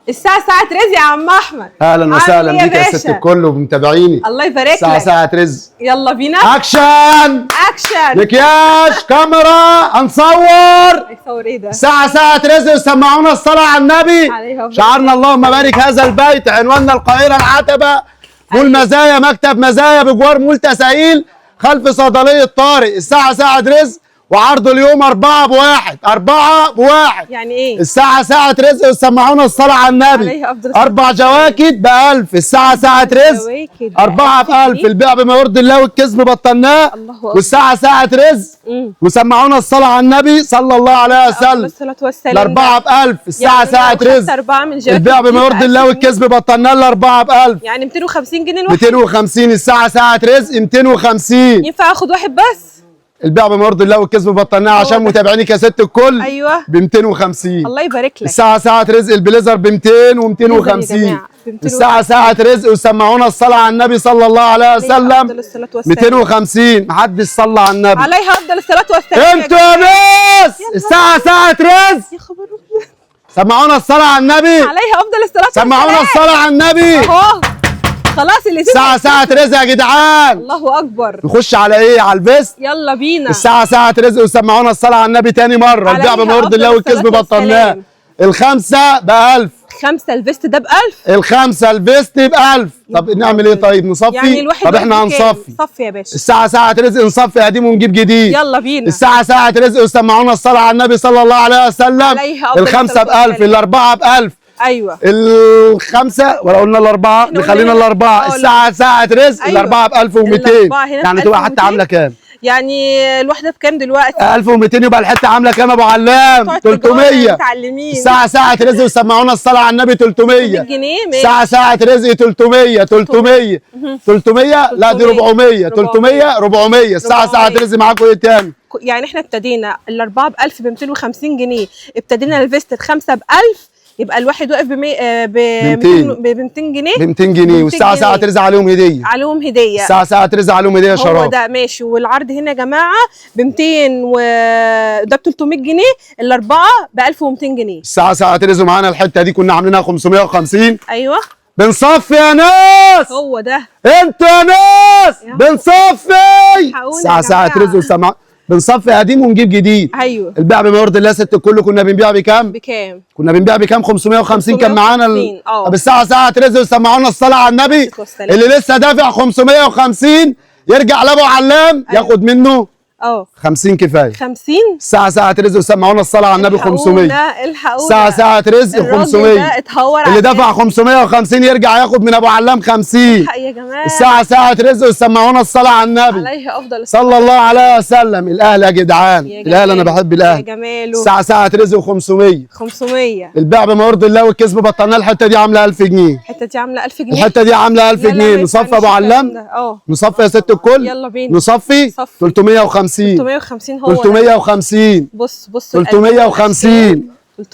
الساعة ساعة رزق يا عم أحمد. أهلا وسهلا بيك يا ست الكل ومتابعيني. الله يبارك لك. الساعة ساعة رزق. يلا بينا. أكشن. أكشن. مكياج كاميرا هنصور. هيصور إيه ده؟ الساعة ساعة رزق وسمعونا الصلاة على النبي. شعارنا اللهم بارك هذا البيت، عنواننا القاهرة العتبة، مول مزايا، مكتب مزايا بجوار مول تساهيل خلف صيدلية طارق. الساعة ساعة رزق وعرضه اليوم 4 بواحد. 4 بواحد يعني ايه؟ الساعة ساعة رزق وسمعونا الصلاة على النبي. 4 جواكت ب1000. الساعة ساعة رزق 4 ب1000. البيع بما يرضي الله والكسب بطلناه. والساعة ساعة رزق وسمعونا الصلاة على النبي صلى الله عليه وسلم. ال4 ب1000. الساعة ساعة رزق البيع بما يرضي الله والكسب بطلناه. ال4 ب1000 يعني 250 جنيه الواحد. 250. الساعة ساعة رزق 250. ينفع اخد واحد بس؟ البيع بما يرضي الله والكسب بطلناه عشان متابعينك يا ست الكل. ايوه ب 250. الله يبارك لك. الساعة ساعة رزق البليزر ب 200 و 250. الساعة ساعة رزق وسمعونا الصلاة على النبي صلى الله عليه وسلم 250. محدش صلى على النبي. عليه افضل الصلاة والسلام. انتوا يا ناس الساعة ساعة رزق. يا خبر سمعونا الصلاة على النبي. عليه افضل الصلاة والسلام. سمعونا الصلاة على النبي. اهو خلاص اللي الساعة ساعة رزق يا جدعان. الله اكبر. نخش على ايه؟ على الفيست. يلا بينا. الساعة ساعة رزق وسمعونا الصلاة على النبي تاني مرة. البيع بما يرضي الله والكسب بطلناه. الخمسة ب1000. 5 الفيست ده ب1000. الخمسة الفيست ب1000. طب نعمل ايه طيب؟ نصفي؟ يعني الواحد طب احنا هنصفي. صفي يا باشا. الساعة ساعة رزق نصفي قديم ونجيب جديد. يلا بينا. الساعة ساعة رزق وسمعونا الصلاة على النبي صلى الله عليه وسلم. الخمسة ب1000. الأربعة ب1000. ايوه الخمسة ولا قلنا الأربعة؟ نخلينا الأربعة. الساعة ساعة رزق. أيوة. الأربعة ب1200. يعني تبقى حتى عاملة كام؟ يعني الواحدة بكام دلوقتي؟ 1200. يبقى الحتة عاملة كام يا أبو علام؟ 300. متعلمين. الساعة ساعة رزق وسمعونا الصلاة على النبي 300 جنيه. الساعة ساعة رزق 300. 300 لا دي 400. 300 400. الساعة ساعة رزق معاكم إيه تاني؟ يعني إحنا ابتدينا الأربعة ب1000 ب 250 جنيه، ابتدينا الفيست الخمسة ب1000، يبقى الواحد واقف ب 200 جنيه. ب 200 جنيه. والساعة ساعة رزق عليهم هدية. عليهم هدية. الساعة ساعة رزق عليهم هدية شراب. هو ده ماشي. والعرض هنا يا جماعة ب 200 ده ب 300 جنيه، الأربعة ب 1200 جنيه. الساعة ساعة رزق معانا الحتة دي كنا عاملينها 550. أيوه بنصفي يا ناس. هو ده. انتوا يا ناس بنصفي. الساعة ساعة رزق وسمع بنصفي قديم ونجيب جديد. ايوه البيع بما يرضي الله ست الكل. كنا بنبيع بكام؟ كنا بنبيع بكام؟ 550 كان معانا طب الساعة ساعة رزق وسمعونا الصلاة على النبي. اللي لسه دافع 550 يرجع لابو علام. أيوة. ياخد منه 50 كفايه. 50. الساعة ساعة رزق وسمعونا الصلاة على النبي 500. الحقونا الساعة ساعة رزق 500. اللي دفع 550 يرجع ياخد من ابو علام 50. يا جماعه. الساعة ساعة رزق وسمعونا الصلاة على النبي. عليه افضل صلى الله عليه وسلم. الاهل يا جدعان. الاهل انا بحب الاهل. يا جماله. الساعة ساعة رزق 500. 500. البيع بما يرضي الله والكسب بطلناه. الحتة دي عاملة 1000 جنيه. الحتة دي عاملة 1000 جنيه. الحتة دي عاملة 1000 جنيه. نصفي ابو علام. نصفي يا ست الكل. يلا بينا. نصفي 350. 350 هو 350. بص 350.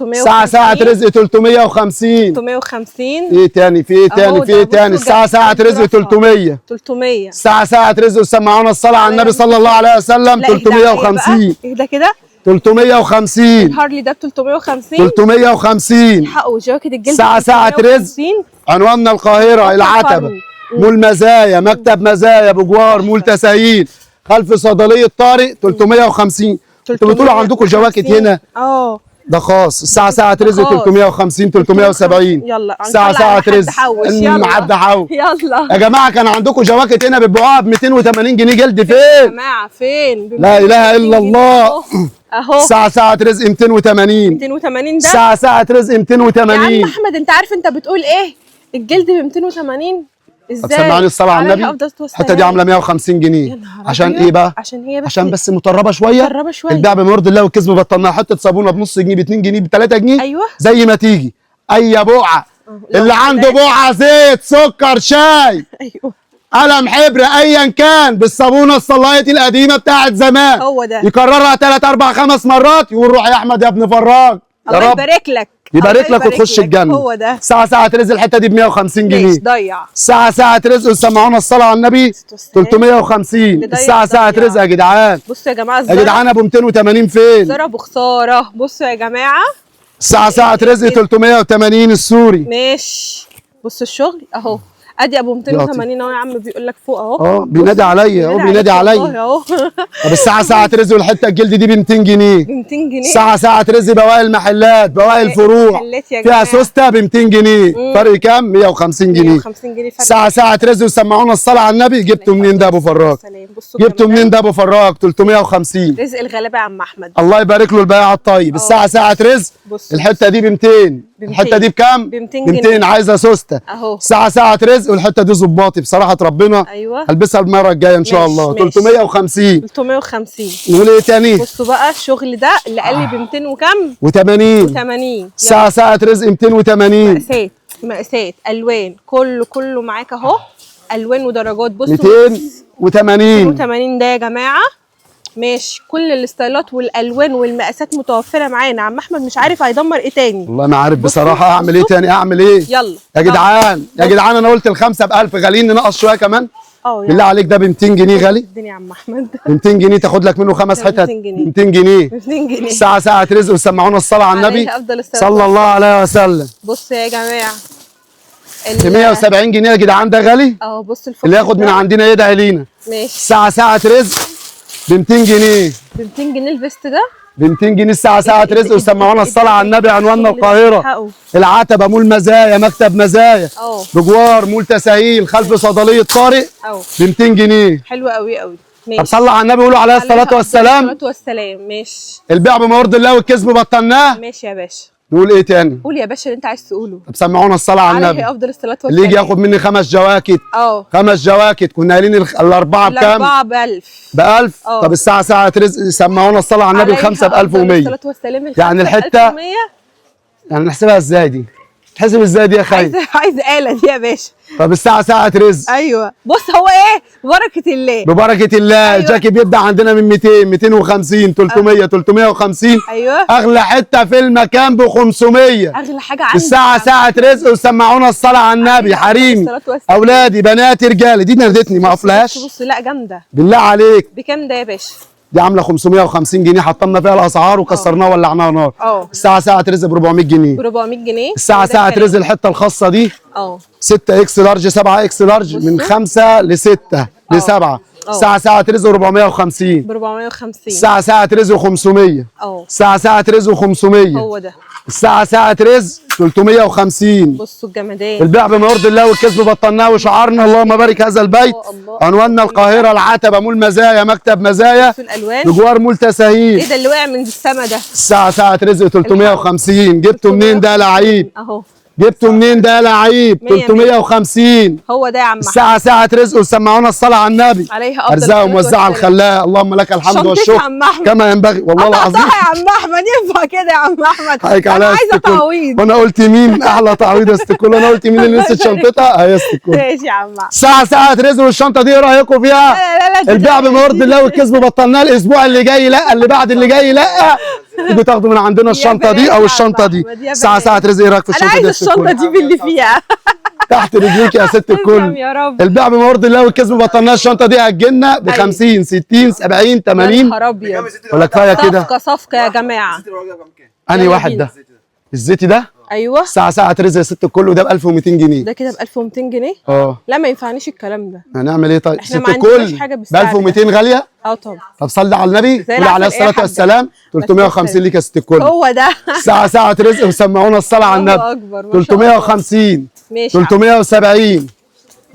الساعة ساعة رزق 350. 350. ايه تاني؟ في ايه تاني؟ في ايه تاني؟ الساعة ساعة رزق 300. الساعة ساعة رزق وسمعونا الصلاة على النبي صلى الله عليه وسلم 350. ايه ده كده؟ 350. الهارلي ده ب 350. 350. حقه جواكت الجلد. الساعة ساعة رزق. عنواننا القاهرة العتبة، مول مزايا، مكتب مزايا بجوار مول تساهيل خلف صيدلية طارق. 350. انتوا بتقولوا عندكم جواكت هنا؟ ده خاص. الساعة ساعة رزق 350. 370. يلا الساعة ساعة رزق. معدي حوش. يلا يا جماعة كان عندكم جواكت هنا بتبيعوها ب 280 جنيه جلد. فين؟ يا جماعة فين؟ لا إله إلا الله. اهو الساعة ساعة رزق 280. 280 ده؟ الساعة ساعة رزق 280. يا عم أحمد أنت عارف أنت بتقول إيه؟ الجلد ب 280؟ ازاي؟ سمعني الصلاة على النبي. الحتة دي عاملة 150 جنيه. عشان ايه بقى؟ عشان بس مطربة شوية. البيع بما يرضي الله والكسب بطلناها. حتة صابونة بنص جنيه ب 2 جنيه ب 3 جنيه. ايوه زي ما تيجي. اي بقعة اللي عنده بقعة زيت سكر شاي ايوه قلم حبر ايا كان بالصابونة الصلاية القديمة بتاعت زمان، هو ده يكررها 3 4 5 مرات يقول روح يا احمد يا ابن فراج. الله يبارك لك. يبارك لك وتخش الجنة. هو ده. ساعة رزق الحتة دي ب 150 جنيه. مش ضيع. ساعة رزق وسمعونا الصلاة على النبي 350. ساعة رزق يا جدعان. بصوا يا جماعة يا جدعان ابو 280 فين؟ خسارة بخسارة. بصوا يا جماعة الساعه ساعه رزق 380 السوري. ماشي. بص الشغل اهو، ادي ابو 280 اهو يا عم، بيقول لك فوق اهو. بينادي عليا اهو، بينادي عليا اهو. طب الساعه ساعه رزق والحته الجلد دي ب 200 جنيه. ب 200 جنيه. الساعه ساعه رزق بواقي المحلات، بواقي الفروع فيها سوسته ب 200 جنيه. فرق كام؟ 150 جنيه. 150 جنيه فرق. الساعه ساعه رزق وسمعونا الصلاه على النبي. جبته منين ده ابو فراج؟ جبته منين ده ابو فراج؟ 350. رزق الغلابه يا عم احمد، الله يبارك له البياع الطيب. الساعه ساعه رزق الحته دي ب 200. الحته دي بكام؟ ب 200 جنيه. 200 عايزه سوسته اهو. الساعه ساعه رزق والحته دي ظباطي بصراحه ربنا. ايوه هلبسها المره الجايه ان شاء الله. 350. 350. نقول ايه تاني؟ بصوا بقى الشغل ده اللي قال لي ب 200 وكام؟ و80. و80. الساعه ساعه رزق 280. مقاسات مقاسات الوان، كله معاك اهو، الوان ودرجات. بصوا 280. 280 ده يا جماعه. ماشي، كل الستايلات والالوان والمقاسات متوفره معانا. عم احمد مش عارف هيدمر ايه تاني. والله ما عارف بصراحه اعمل ايه تاني. اعمل ايه؟ يلا يا جدعان يا جدعان، انا قلت الخمسه ب 1000، غاليين ننقص شويه كمان. بالله عليك ده ب 200 جنيه غالي. الدنيا يا عم احمد ب 200 جنيه تاخد لك منه 5 حتت. 200 جنيه. 200 جنيه. الساعه ساعه رزق وسمعونا الصلاه على النبي صلى الله عليه وسلم. بص يا جماعه ب 170 جنيه يا جدعان، ده غالي. بص الفوق اللي ياخد من عندنا يدعي لينا. ماشي. الساعه ساعه رزق ب 200 جنيه. ب 200 جنيه الفيست ده. ب 200 جنيه الساعه ساعه رزق وسمعونا الصلاه على النبي. عنواننا القاهره، العتبه، مول مزايا، مكتب مزايا، بجوار مول تساهيل، خلف صيدليه طارق. ب 200 جنيه. حلو قوي قوي. طب صلى على النبي وقولوا عليه الصلاه والسلام. الصلاه والسلام. ماشي. البيع بما يرضي الله والكذب بطلناه. ماشي يا باشا. نقول ايه تاني؟ قول يا باشا اللي انت عايز تقوله. طب سمعونا الصلاه على النبي. عليه افضل الصلاه والسلام. اللي يجي ياخد مني 5 جواكت. 5 جواكت كنا قايلين الاربعه بكام؟ الاربعه ب 1000. ب 1000. طب الساعه ساعه رزق سمعونا الصلاه على النبي الخمسه ب 1100. الصلاه والسلام. يعني الحته يعني نحسبها ازاي دي؟ تحسب ازاي دي يا خالد؟ عايز آلة دي يا باشا. طب الساعه ساعه رزق. ايوه بص هو ايه؟ ببركه الله. ببركه الله. الجاكي بيبدا عندنا من 200 250 300 350. ايوه. اغلى حته في المكان ب 500. اغلى حاجه عندي. الساعه ساعه رزق وسمعونا الصلاه على النبي. حريمي اولادي بناتي رجالي. دي نردتني ما اقفلهاش. بص لا جامده بالله عليك. بكام ده يا باشا؟ دي عامله 550 جنيه. حطمنا فيها الاسعار وكسرناها وولعناها نار. الساعه ساعه رزق ب 400 جنيه. ب 400 جنيه. الساعه ساعه رزق الحته الخاصه دي 6 اكس لارج 7 اكس لارج من 5 ل 6 ل 7. الساعه ساعه رزق 450. ب 450. الساعه ساعه رزق 500. الساعه ساعه رزق 500. هو ده. الساعه ساعه رزق 350. بصوا الجمدان. البيع بما يرضي الله والكذب بطلناه وشعارنا اللهم بارك هذا البيت. عنواننا القاهره، العتبه، مول مزايا، مكتب مزايا، بجوار مول تساهيل. ايه ده اللي وقع من السما ده؟ الساعه ساعه رزق 350. جبته منين ده يا لعيب؟ اهو. جبته منين ده يا لعيب؟ 350. هو ده يا عم. الساعه ساعه رزق وسمعونا الصلاه على النبي. عليها افضل ارزاق موزعه الخلاق. اللهم لك الحمد والشكر كما ينبغي. والله العظيم يا عم احمد ينفع كده يا عم احمد؟ حقك انا عليا عايزه تعويض. وانا قلت مين احلى تعويض يا ست الكل؟ انا قلت مين اللي نسيت شنطتها؟ هي ست الكل. ماشي يا عم. الساعه ساعه رزق والشنطه دي ايه رايكم فيها؟ لا البيع بما يرضي الله والكذب بطلناه. الاسبوع اللي جاي لا، اللي بعد اللي جاي لا، تيجوا تاخدوا من عندنا الشنطه دي او الشنطه دي. الساعه ساعه رزق. ايه رايك في الشنطه دي؟ انا عايزه الشنطه دي باللي فيها. تحت رجليك يا ست الكل. يا رب. البيع بما يرضي الله والكذب بطلناه. الشنطه دي هتجيلنا ب 50 60 70 80. يا نهار ابيض. ولا كفايه كده؟ صفقه يا جماعه. انهي واحد ده؟ الزيتي ده؟ ايوه. الساعه ساعه رزق يا ست الكل، وده ب 1200 جنيه. ده كده ب 1200 جنيه؟ اه. لا ما ينفعنيش الكلام ده. هنعمل ايه طيب؟ ست الكل ب 1200 غاليه؟ طبعا. طب صلي على النبي قول عليه الصلاه والسلام. 350 ليك يا ست الكل. هو ده. الساعه ساعه رزق وسمعونا الصلاه على النبي. الله اكبر. 350. ماشي. 370.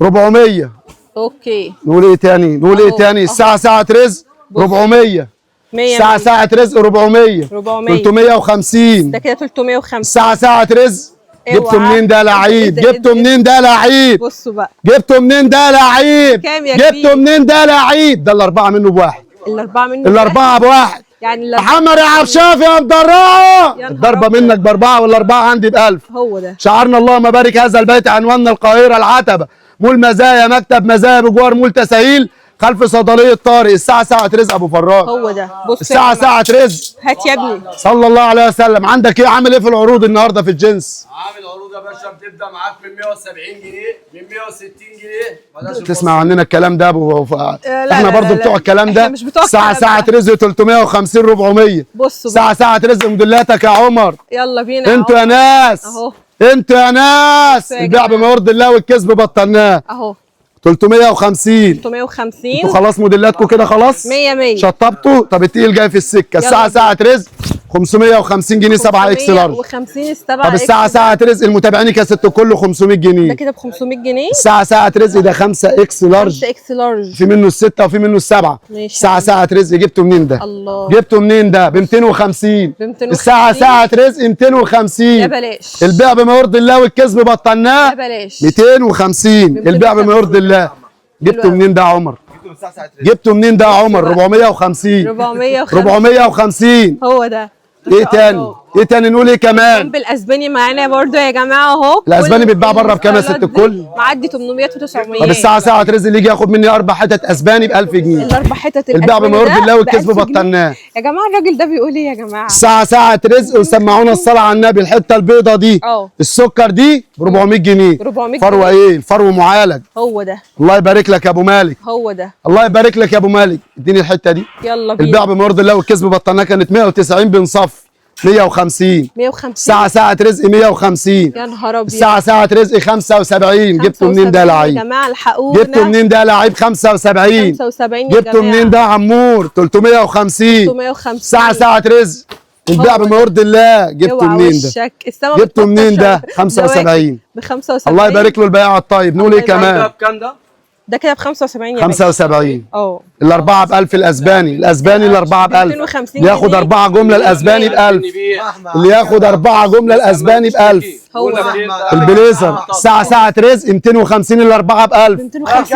400. اوكي. نقول ايه تاني؟ نقول ايه تاني؟ الساعه ساعه رزق 400. الساعه ساعه رزق 400. 350. ده كده 350. الساعه ساعه رزق. جبته منين ده يا لعيب؟ جبته منين ده يا لعيب؟ بصوا بقى. جبته منين ده يا لعيب؟ كام يا كبير؟ جبته منين ده يا لعيب؟ ده الاربعه منه بواحد. الاربعه منه الاربعه بواحد. يعني محمد يا عبشاف يا مدرعه. الضربه منك باربعه والاربعه عندي ب1000. هو ده شعارنا اللهم بارك هذا البيت. عنواننا القاهره، العتبه، مول مزايا، مكتب مزايا، بجوار مول تساهيل، خلف صيدليه طارق، الساعه ساعه رزق ابو فراج. هو ده. بص الساعه ساعه رزق. هات يا ابني. صلى الله عليه وسلم. عندك ايه؟ عامل ايه في العروض النهارده في الجنس؟ عامل عروض يا باشا بتبدا معاك من 170 جنيه، من 160 جنيه. تسمع عننا الكلام ده ابو احنا برضو بتوع الكلام ده. الساعه ساعه رزق 350 400. بصوا الساعه ساعه رزق موديلاتك يا عمر. يلا بينا انتوا يا ناس اهو. انتوا يا ناس البيع بما يرضي الله والكسب بطلناه اهو 350. 350. انتوا خلاص موديلاتكم كده خلاص 100 شطبتوا. طب التقيل جاي في السكه. الساعه ساعه رزق 550 جنيه 7 اكس لارج. 550 7 طب الساعه ساعه رزق المتابعين يا ست كله 500 جنيه. ده كده ب 500 جنيه. الساعه ساعه رزق ده 5 اكس لارج. 5 اكس لارج. في منه السته وفي منه السبعه. الساعه ساعه رزق جبته منين ده؟ الله. جبته منين ده؟ ب 250. الساعه ساعه رزق 250. يا بلاش. البيع بما يرضي الله والكسب بطلناه. يا بلاش. 250. البيع بما يرضي الله. جبته منين ده يا عمر؟ جبته منين ده يا عمر؟ 450. 450. هو ده. ايه تاني؟ ايه تاني نقول ايه كمان؟ جنب الاسباني معانا برضو يا جماعه اهو. الاسباني بيتباع بره بكام يا ست الكل؟ معدي 800 و900. طب الساعه ساعه رزق اللي يجي ياخد مني 4 حتت اسباني ب 1000 جنيه. الاربع حتت البيع بما يرضي الله والكسب بطلناه. يا جماعه الراجل ده بيقول ايه يا جماعه؟ الساعه ساعه رزق وسمعونا الصلاه على النبي. الحته البيضه دي السكر دي ب 400 جنيه. 400 فروه ايه؟ الفرو معالج. هو ده. الله يبارك لك يا ابو مالك. هو ده. الله يبارك لك يا ابو مالك. اديني الحته دي. يلا بينا. البيع بما يرضي الله والكسب بطلناه كانت 190 بنصف 150. 150. الساعه ساعه رزق 150. يا نهار ابيض. الساعه ساعه رزق 75. جبته منين ده يا لعيب؟ يا جماعه الحقونا. جبته منين ده يا لعيب؟ 75. 75 جبته منين ده يا عمور؟ 350. 350. الساعه ساعه رزق. البيع بما يرضي الله. جبته منين ده؟ جبته منين ده؟ 75. ب 75. الله يبارك له البياع الطيب. نقول ايه كمان؟ ده كده ب 75 يا 75. اه الاربعه ب 1000. الاسباني الاربعه ب 1000. اللي ياخد 4 جمله الاسباني ب 1000. اللي ياخد 4 جمله الاسباني ب 1000. هو البليزر الساعه ساعه رزق 250 الاربعه ب 1000.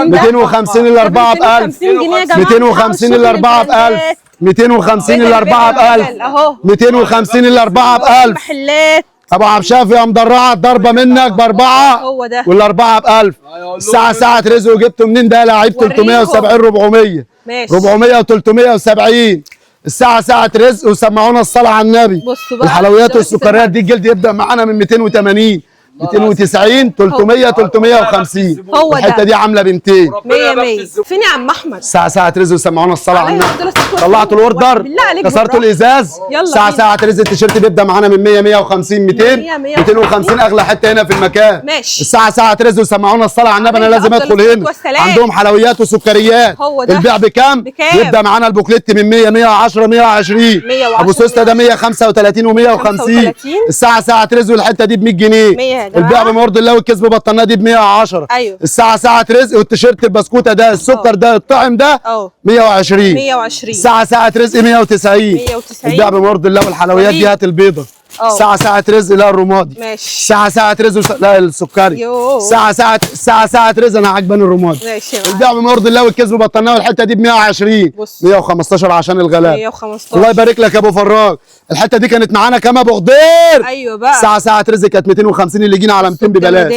250 الاربعه ب 1000. 250 الاربعه ب 1000. 250 الاربعه ب 1000. 250 الاربعه ب 1000. محلات ابو عبد الشافي يا مدرعه الضربه منك باربعه. هو ده. والاربعه ب 1000. الساعه ساعه رزق وجبته منين ده يا لعيب؟ 370 400. ماشي. 400 و370. الساعه ساعه رزق وسمعونا الصلاه على النبي. بصوا بقى الحلويات والسكريات دي الجلد يبدا معانا من 280 290 300 350. هو ده. الحته دي عامله ب 200. 100 فين يا عم احمد؟ الساعه ساعه رزق وسمعونا الصلاه على النبي. طلعتوا الاوردر؟ كسرتوا الازاز؟ الساعه ساعه رزق التيشيرت بيبدا معانا من 100 150 200 250. اغلى حته هنا في المكان. ماشي. الساعه ساعه رزق وسمعونا الصلاه على النبي. انا لازم ادخل هنا. عندهم حلويات وسكريات. البيع بكام؟ يبدا معانا البوكليت من 100 110 120. ابو سوسته ده 135 و150. الساعه ساعه رزق الحته دي ب 100 جنيه. البيع بما يرضي الله والكسب بطلناه دي ب 110. ايوه. الساعه ساعه رزق والتيشيرت البسكوته ده السكر ده الطعم ده 120. 120. الساعه ساعه رزق 190. البيع بما يرضي الله والحلويات دي هات البيضه. الساعه ساعه رزق لا الرمادي. ماشي. الساعه ساعه رزق لا السكري. الساعه ساعه رزق انا عجباني الرمادي. ماشي. البيع بما يرضي الله والكسب بطلناه والحته دي ب 120. 115 عشان الغلاء. 115. الله يبارك لك يا ابو فراج. الحته دي كانت معانا كام ابو غدير؟ ايوه بقى. الساعه ساعه رزق كانت 250. اللي يجينا على 200 ببلاش.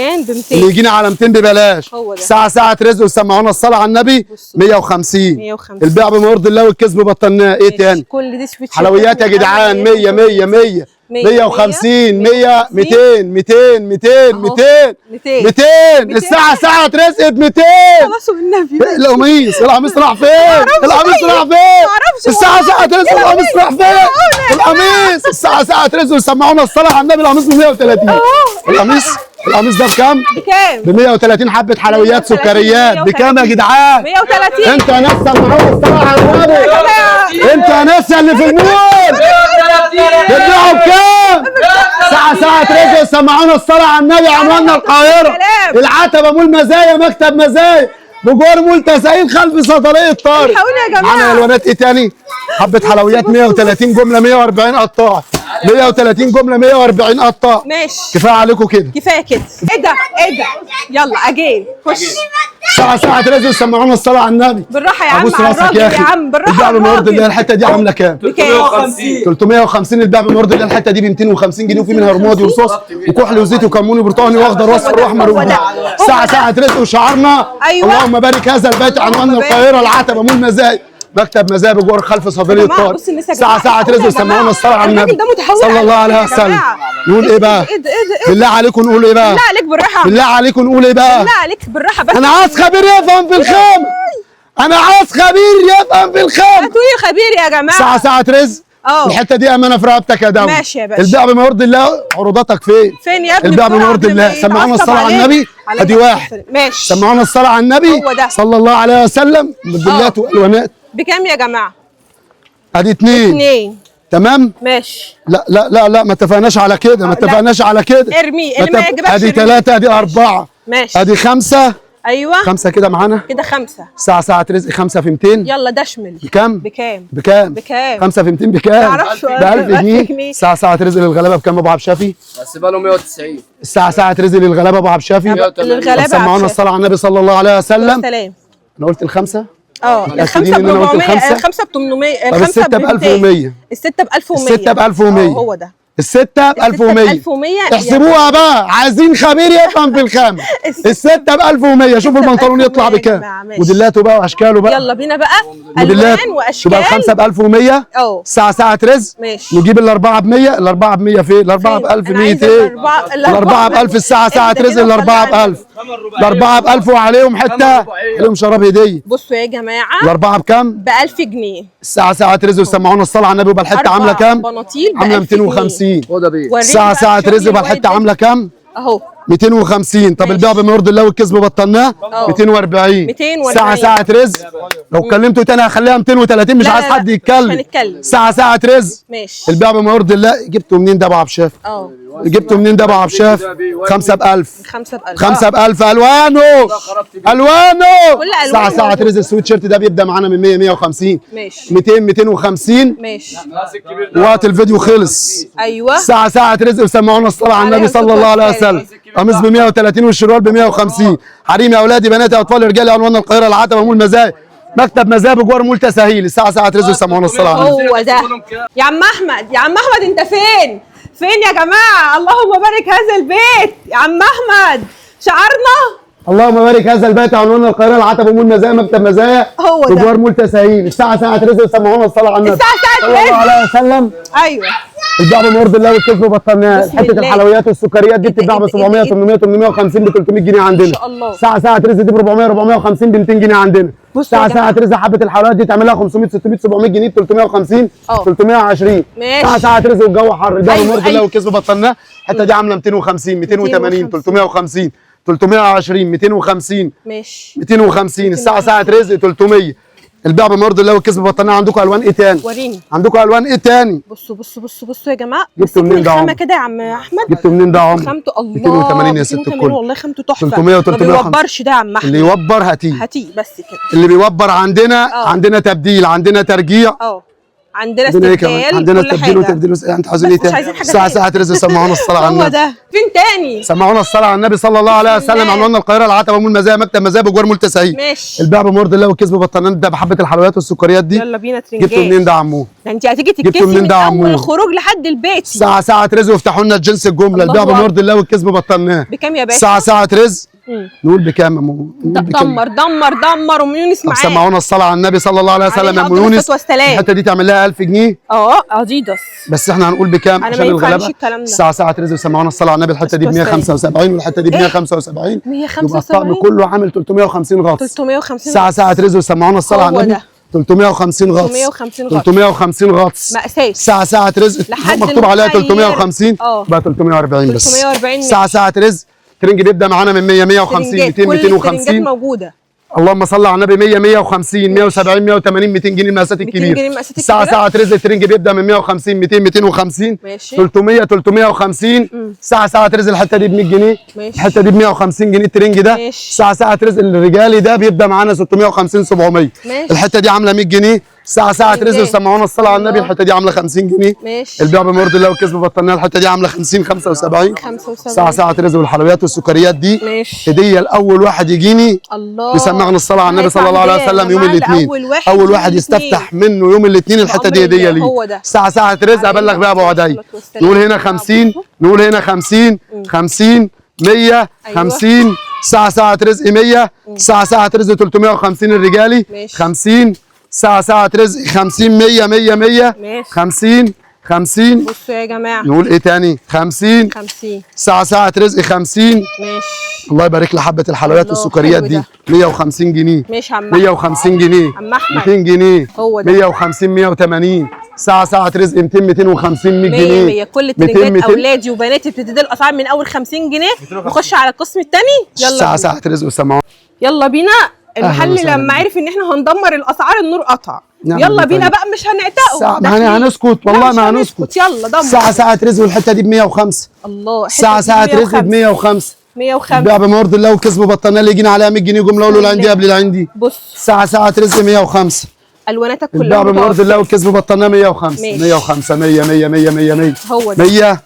اللي يجينا على 200 ببلاش. الساعه ساعه رزق وسمعونا الصلاه على النبي 150. البيع بما يرضي الله والكسب بطلناه. ايه تاني؟ كل دي سويتش حلويات يا جدعان 100 100 100 150 100 200 200 200 200 200. الساعه ساعه رزق ب 200. خلاص والنبي. القميص راح فين؟ القميص راح فين؟ الساعه ساعه رزق القميص راح فين؟ القميص الساعه ساعه رزق وسمعونا الصلاه على النبي. القميص ب 130. القميص ده بكام؟ ب 130 حبه حلويات سكريات. بكام يا جدعان؟ 130. انت يا ناس سمعونا الصلاه على النبي. انت يا ناس اللي في النور بتبيعوا بكام؟ ساعة رزق سمعونا الصلاة على النبي. عنواننا القاهرة العتبة مول مزايا مكتب مزايا بجوار مول تسعين خلف صيدلية طارق. الحقوني يا جماعة. معانا الوانات ايه تاني؟ حبه حلويات 130 جمله 140 قطاع 130 جمله 140 قطاع. ماشي كفايه عليكم كده. كفايه كده. ايه ده ايه ده؟ يلا اجين خش. ساعة رزق سمعونا الصلاة على النبي. بالراحة يا عم ابوس على راسك الراجل يا يا اخي. عم، بالراحة البيع على بمورد اللي هي الراجل. الحتة دي عاملة كام؟ 350. 350 البيع بمورد اللي هي الحتة دي ب 250 جنيه، وفي منها رمادي ورصاص وكحل وزيت وكموني وبرتقاني واخضر واصفر واحمر وبني. ساعة رزق وشعارنا. أيوة. اللهم بارك هذا البيت عنوان القاهرة العتبة مول مزايد. مكتب مزايا بجوار خلف صيدلية الطارق. ساعة رزق سمعونا الصلاة على النبي صلى الله عليه وسلم. نقول ايه بقى؟ بالله عليكم نقول ايه بقى؟ بالله عليك بالراحة. بالله عليكم نقول ايه بقى؟ بالله عليك بالراحة بس. انا عايز خبير يفهم في الخامة. انا عايز خبير يفهم في الخامة. هاتولي خبير يا جماعة. ساعة رزق. الحتة دي أمانة في رقبتك يا دولة. ماشي يا باشا. البيع بما يرضي الله. عروضاتك فين؟ فين يا ابني؟ البيع بما يرضي الله. سمعونا الصلاة على النبي. ادي واحد. ماشي. سمعونا الصلاة على النبي هو ده. صلى الله عليه وسلم. موديلات والوانات. بكام يا جماعة؟ ادي اتنين. 2. تمام؟ ماشي. لا لا لا لا ما اتفقناش على كده، ما اتفقناش على كده. ارمي اللي ما يعجبكش. ادي 3 ادي 4. ماشي. ادي 5. ايوه 5 كده معانا. كده 5. ساعة رزق 5 في 200. يلا ده اشمل. بكام؟ بكام؟ بكام؟ بكام؟ 5 في 200 بكام؟ معرفش. ب 1000 جنيه. ساعة رزق للغلابة بكام ابو عبد الشافي؟ هسيبها له 190. ساعة رزق للغلابة ابو عبد الشافي. للغلابة سمعونا الصلاة على النبي صلى الله عليه وسلم. سلام. انا قلت الخمسة؟ الخمسة ب 400. الخمسة ب 800. طب الستة ب 1100. الستة ب 1100. الستة ب 1100. هو ده. الستة ب 1100. احسبوها بقى، عايزين خبير يفهم في الخامة. الستة ب 1100. شوفوا البنطلون يطلع بكام. موديلاته بقى واشكاله بقى. يلا بينا بقى. موديلات الوان واشكال. تبقى الخمسة ب 1100. ساعة رزق. ماشي. نجيب الأربعة ب 100. الأربعة ب 100 فين؟ الأربعة ب 1200. الأربعة ب 1000. ساعة رزق الأربعة ب 1000. الأربعة ب 1000 وعليهم حتة عليهم شراب هدية. بصوا يا جماعة. الأربعة بكام؟ ب 1000 جنيه. ساعة رزق وسمعونا الصلاة على النبي. يبقى الحتة عاملة كام؟ بناطيل عاملة 250. خدها بيه. ساعة رزق. يبقى الحتة عاملة كام؟ اهو 250. طب البيع بما يرضي الله والكسب بطلناه 240. ساعة رزق. لو كلمته تاني هخليها 230. مش عايز حد يتكلم. ساعة رزق. ماشي. البيع بما يرضي الله. جبته منين ده ابو عبد الشافي؟ جبته منين ده ابو عبد الشافي؟ 5 ب 1000. 5 ب 1000. الوانه ساعة رزق. السويت شيرت ده بيبدا معانا من 100 150. ماشي. 200 250. ماشي. وقت الفيديو خلص. ايوه ساعة رزق. وسمعونا الصلاة على النبي صلى الله عليه وسلم. قميص ب 130 والشروال ب 150. حريم يا اولادي بناتي اطفال رجالي عنوان القاهرة العتبة مول مزايا. مكتب مزايا بجوار مول تساهيل. ساعة رزق. وسمعونا الصلاة على النبي. هو ده. يا عم احمد يا عم احمد انت فين؟ فين يا جماعة؟ اللهم بارك هذا البيت يا عم احمد. شعارنا اللهم بارك هذا البيت عنوان القاهرة العتبة مول مزايا. مكتب مزايا هو ده. بجوار مول تساهيل. ساعة رزق. وسمعونا الصلاة على النبي ساعة صلى الله عليه وسلم. ايوه البيع بما يرضي الله والكسب بطلناه. حته الحلويات والسكريات دي بتتباع ب 700 800 850 ب 300 جنيه عندنا. ما شاء الله. ساعة رزق دي ب 400 450 ب 200 جنيه عندنا. ساعة رزق حبه الحلويات دي تعمل لها 500 600 700 جنيه ب 350 320. ماشي. ساعة رزق والجو حر. البيع بما يرضي الله والكسب بطلناه. الحته دي عامله 250 280 350 320 250. ماشي. 250. ساعة رزق 300. البيع بما يرضي الله والكسب بطلناه. عندكم الوان ايه تاني؟ وريني. عندكم الوان ايه تاني؟ بصوا يا جماعه. جبتوا منين ده عمر؟ كده يا عم احمد. جبتوا منين ده عمر؟ خامته الله 280 يا ست الكل. والله خامته تحفه. 300 و350. ما بيوبرش ده يا عم احمد. اللي يوبر هاتيه بس كده. اللي بيوبر عندنا. عندنا تبديل عندنا ترجيع. عندنا استبدال. عندنا تبديل وتبديل. انتوا عايزين ايه تاني؟ ساعة رزق. سمعونا الصلاة على النبي. هو ده. فين تاني؟ سمعونا الصلاة على النبي صلى الله عليه وسلم. عنوان القاهرة العتبة مول مزايا. مكتب مزايا بجوار مول تساهيل. ماشي. البيع بما يرضي الله والكسب بطلناه. ده بحبة الحلويات والسكريات دي. يلا بينا ترنجات. جبتوا منين ده يا عمو؟ ده انت هتيجي تتكسي من اول الخروج لحد البيت. ساعة رزق. وافتحوا لنا الجنس الجملة. البيع بما يرضي الله والكسب بطلناه. بكام يا باشا؟ ساعة رزق. نقول بكام يا مو؟ دمر ام يونس معايا. سمعونا الصلاة على النبي صلى الله عليه وسلم. يا ام يونس الحتة دي تعمل لها 1000 جنيه. اديداس. بس احنا هنقول بكام عشان الغلابه. ساعة رزق. سمعونا الصلاة على النبي. الحتة دي ب 175 والحتة دي ب 175. 175. يبقى الطقم كله عامل 350 غطس. 350 ساعة رزق. سمعونا الصلاة على النبي. 350 غطس. 350 غطس. مأساة. ساعة رزق مكتوب عليها 350 بقى 340 بس. 340. ساعة رزق. ترنج بيبدا معانا من 100 150 200 250. موجوده. اللهم صل على النبي. 100 150 170 180 200 جنيه المقاسات الكبيره. ساعة رزق. ترنج بيبدا من 150 200 250 300 350. ساعة رزق الحته دي ب 100 جنيه. الحته دي ب 150 جنيه الترنج ده. ساعة رزق الرجالي ده بيبدا معانا 650 700. الحته دي عامله 100 جنيه. الساعه ساعه رزق وسمعونا الصلاه على النبي. الحته دي عامله 50 جنيه. ماشي. البيع بما يرضي الله والكسب بطلناه. الحته دي عامله 50 75. 75. الساعه ساعه رزق والحلويات والسكريات دي ماشي. هديه لاول واحد يجيني الله يسمعنا الصلاه على النبي صلى الله عليه وسلم يوم الاثنين. اول واحد يستفتح منه يوم الاثنين الحته دي هديه ليه. الساعه ساعه رزق ابلغ بيها ابو عدي. نقول هنا 50 نقول هنا 50 50 100 50. الساعه ساعه رزق 100. الساعه ساعه رزق 350 الرجالي. 50. الساعه ساعه رزق 50 100 100 100 50 50. بصوا يا جماعه نقول ايه تاني 50 50. الساعه ساعه رزق 50. ماشي. الله يبارك لحبه الحلويات والسكريات دي 150 جنيه. ماشي يا عم 150 جنيه. عم احمد 200 جنيه. هو ده 150 180. ساعه ساعه رزق 200 250 100 جنيه. 100 كل الترنجات اولادي وبناتي بتبتدي الاسعار من اول 50 جنيه. نخش على القسم الثاني. يلا الساعه ساعه رزق وسمعونا. يلا بينا. المحل لما عرف ان احنا هندمر الاسعار النور قطع. نعم يلا بينا بقى مش هنعتقوا. ما هنسكت والله ما هنسكت. يلا دمر. الساعه ساعه رزق والحته دي ب 105. الله. الساعه ساعه رزق ب 105. 105. البيع بما يرضي الله والكسب بطلناه اللي يجينا عليها 100 جنيه جمله له عندي قبل اللي عندي. بص الساعه ساعه رزق 105. الواناتك كلها البيع بما يرضي الله والكسب بطلناه 105. 105 100 100 100 100 100 هو ده 100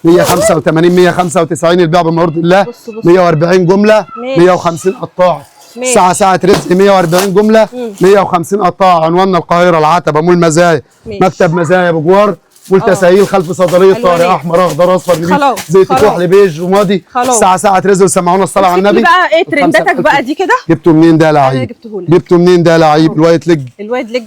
185 195. البيع بما يرضي الله 140 جمله 150 قطاع. الساعة ساعة رزق 140 جملة 150 قطاع. عنواننا القاهرة العتبة مول مزايا. مكتب مزايا بجوار مول تسهيل خلف صيدلية طارق احمر اخضر اصفر نبيل زيت كحل بيج رمادي. الساعة ساعة رزق وسمعونا الصلاة على النبي. بقى ايه ترنداتك بقى دي كده؟ جبته منين ده لعيب؟ جبته منين ده لعيب؟ الوايت ليج.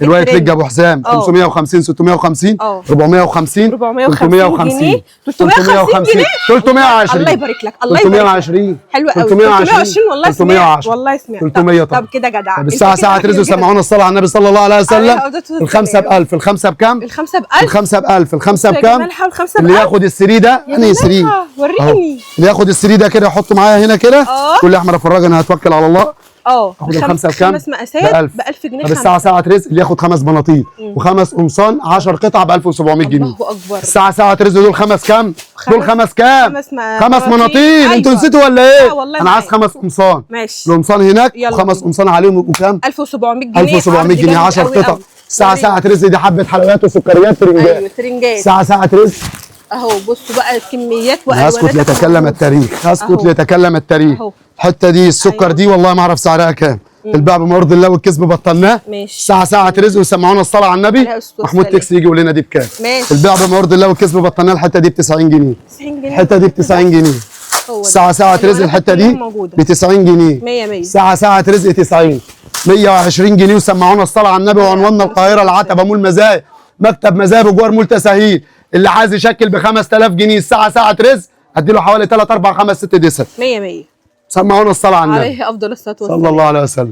الوايت ليج ابو حسام 550 650 450 350 350 320. الله يبارك لك. الله يبارك لك 320 حلو قوي 320 والله سمعت والله سمعت 300. طب كده جدع. طب الساعة ساعة رزق وسمعونا الصلاة على النبي صلى الله عليه وسلم. الخمسة ب1000. الخمسة بكام؟ الخمسة ب1000. الخمسة ب1000. الخمسة بكام؟ الخمسة اللي ياخد السري ده يعني سري وريني. اللي ياخد السري ده كده يحطه معايا هنا كده. كل احمر افرج انا هتوكل على الله. اخد الخمسه بكام؟ 5 مقاسات ب 1000 جنيه. طب الساعه ساعه رزق اللي ياخد 5 بناطيل و5 قمصان 10 قطع ب 1700 جنيه. الله اكبر. الساعه ساعه رزق دول 5 كام؟ دول 5 كام؟ 5 مناطيل. انتوا نسيتوا ولا ايه؟ انا عايز 5 قمصان. ماشي. القمصان هناك و5 قمصان عليهم يبقوا كام؟ 1700 جنيه. 1700 جنيه 10 قطع. الساعه ساعه رزق دي حبه حلويات وسكريات ترنجات. ايوه ترنجات. الساعه ساعه رزق اهو. بصوا بقى الكميات والوانات. هسكت ليتكلم التاريخ. هسكت ليتكلم التاريخ. الحته دي السكر دي والله ما اعرف سعرها كام. البيع بما يرضي الله والكسب بطلناه. الساعه ساعه رزق وسمعونا الصلاه على النبي. محمود تكسي يجي يقول لنا دي بكام. البيع بما يرضي الله والكسب بطلناه. الحته دي ب 90 جنيه. الحته دي ب 90 جنيه. الساعه ساعه رزق الحته دي ب 90 جنيه. 100 الساعه ساعه رزق 90 120 جنيه وسمعونا الصلاه على النبي. وعنواننا القاهره العتبه مول مزايا. مكتب مزايا بجوار مول تسهيل. اللي عايز يشكل ب 5000 جنيه الساعه ساعه رزق ادي له حوالي 3 4 5 6 دسر. 100 سمعونا الصلاه على النبي عليه افضل الصلاه والسلام صلى الله عليه وسلم.